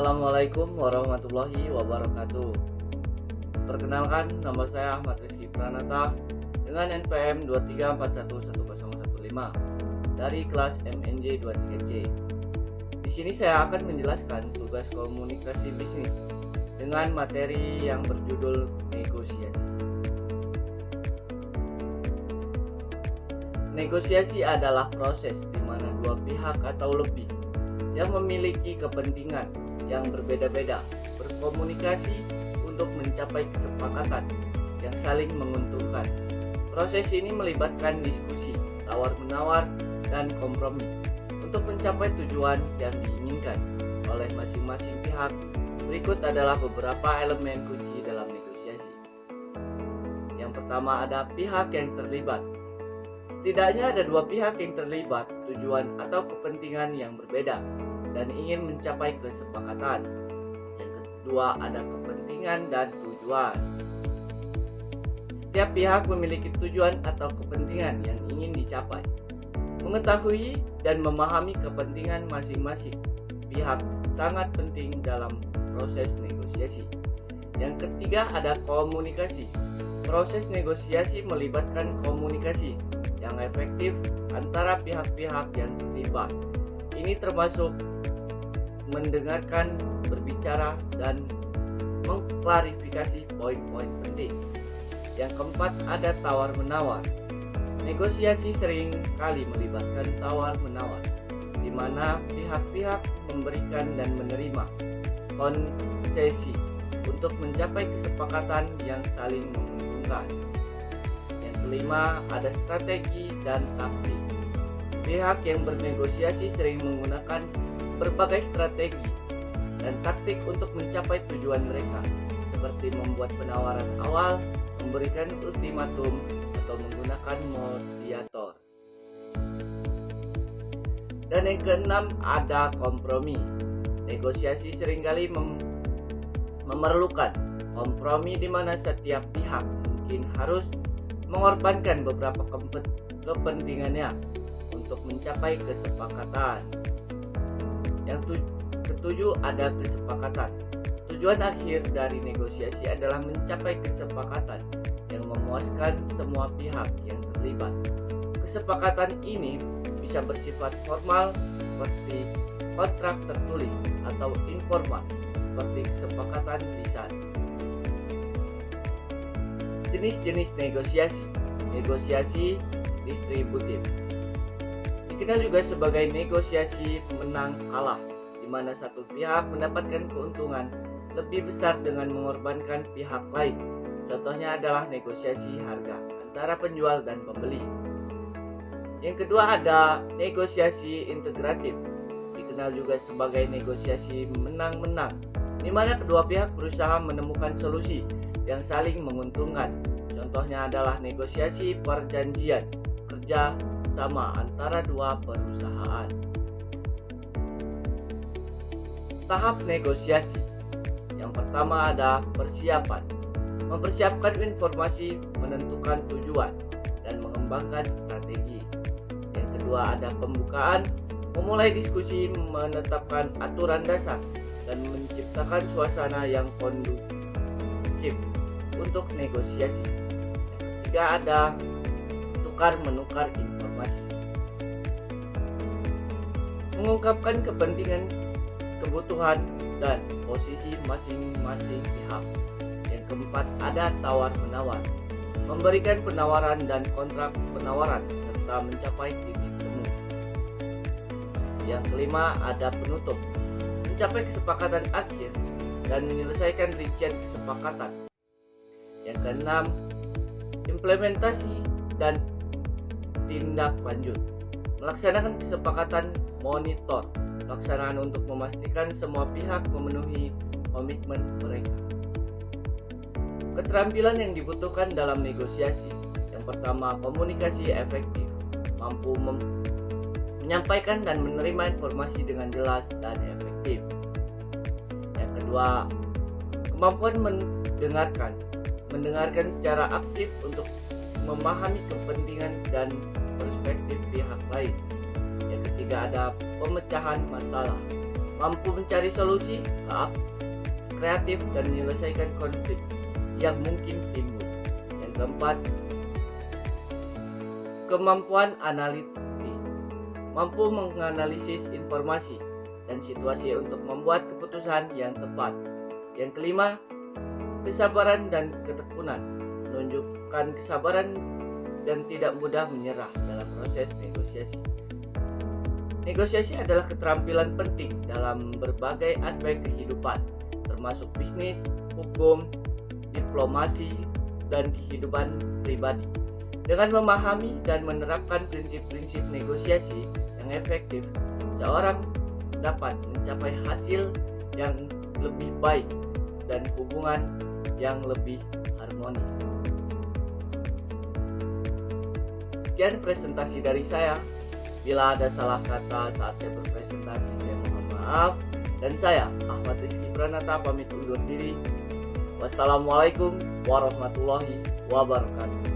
Assalamualaikum warahmatullahi wabarakatuh. Perkenalkan, nama saya Ahmad Rizky Pranata dengan NPM 234110115 dari kelas MNJ 23C. Di sini saya akan menjelaskan tugas komunikasi bisnis dengan materi yang berjudul negosiasi. Negosiasi adalah proses di mana dua pihak atau lebih yang memiliki kepentingan yang berbeda-beda berkomunikasi untuk mencapai kesepakatan yang saling menguntungkan. Proses ini melibatkan diskusi, tawar-menawar, dan kompromi untuk mencapai tujuan yang diinginkan oleh masing-masing pihak. Berikut adalah beberapa elemen kunci dalam negosiasi. Yang pertama, ada pihak yang terlibat. Setidaknya ada dua pihak yang terlibat, tujuan atau kepentingan yang berbeda dan ingin mencapai kesepakatan. Yang kedua, ada kepentingan dan tujuan. Setiap pihak memiliki tujuan atau kepentingan yang ingin dicapai. Mengetahui dan memahami kepentingan masing-masing pihak sangat penting dalam proses negosiasi. Yang ketiga, ada komunikasi. Proses negosiasi melibatkan komunikasi yang efektif antara pihak-pihak yang terlibat. Ini termasuk mendengarkan, berbicara, dan mengklarifikasi poin-poin penting. Yang keempat, ada tawar-menawar. Negosiasi sering kali melibatkan tawar-menawar, di mana pihak-pihak memberikan dan menerima konsesi untuk mencapai kesepakatan yang saling menguntungkan. Yang kelima, ada strategi dan taktik. Pihak yang bernegosiasi sering menggunakan berbagai strategi dan taktik untuk mencapai tujuan mereka, seperti membuat penawaran awal, memberikan ultimatum, atau menggunakan mediator. Dan yang keenam, ada kompromi. Negosiasi seringkali memerlukan kompromi di mana setiap pihak mungkin harus mengorbankan beberapa kepentingannya untuk mencapai kesepakatan. Yang ketujuh, ada kesepakatan. Tujuan akhir dari negosiasi adalah mencapai kesepakatan yang memuaskan semua pihak yang terlibat. Kesepakatan ini bisa bersifat formal seperti kontrak tertulis atau informal seperti kesepakatan lisan. Jenis-jenis negosiasi. Negosiasi distributif dikenal juga sebagai negosiasi menang kalah, di mana satu pihak mendapatkan keuntungan lebih besar dengan mengorbankan pihak lain. Contohnya adalah negosiasi harga antara penjual dan pembeli. Yang kedua, ada negosiasi integratif, dikenal juga sebagai negosiasi menang-menang, di mana kedua pihak berusaha menemukan solusi yang saling menguntungkan. Contohnya adalah negosiasi perjanjian kerja sama antara dua perusahaan. Tahap negosiasi. Yang pertama, ada persiapan. Mempersiapkan informasi, menentukan tujuan, dan mengembangkan strategi. Yang kedua, ada pembukaan. Memulai diskusi, menetapkan aturan dasar, dan menciptakan suasana yang kondusif untuk negosiasi. Yang ketiga, ada tukar-menukar informasi. Mengungkapkan kepentingan, kebutuhan, dan posisi masing-masing pihak. Yang keempat, ada tawar-menawar. Memberikan penawaran dan kontrak penawaran serta mencapai titik temu. Yang kelima, ada penutup. Mencapai kesepakatan akhir dan menyelesaikan rincian kesepakatan. Yang keenam, implementasi dan tindak lanjut. Melaksanakan kesepakatan monitor. Pelaksanaan untuk memastikan semua pihak memenuhi komitmen mereka. Keterampilan yang dibutuhkan dalam negosiasi. Yang pertama, komunikasi efektif. Mampu menyampaikan dan menerima informasi dengan jelas dan efektif. Yang kedua, kemampuan mendengarkan secara aktif untuk memahami kepentingan dan perspektif pihak lain. Yang ketiga, ada pemecahan masalah. mampu mencari solusi kreatif dan menyelesaikan konflik yang mungkin timbul. Yang keempat, kemampuan analitis, mampu menganalisis informasi dan situasi untuk membuat keputusan yang tepat. Yang kelima, kesabaran dan ketekunan, menunjukkan kesabaran dan tidak mudah menyerah dalam proses negosiasi. Negosiasi adalah keterampilan penting dalam berbagai aspek kehidupan, termasuk bisnis, hukum, diplomasi, dan kehidupan pribadi. Dengan memahami dan menerapkan prinsip-prinsip negosiasi yang efektif, seorang dapat mencapai hasil yang lebih baik dan hubungan yang lebih harmonis. Sekian presentasi dari saya. Bila ada salah kata saat saya berpresentasi, saya mohon maaf. Dan saya, Ahmad Rizky Pranata, pamit undur diri. Wassalamualaikum warahmatullahi wabarakatuh.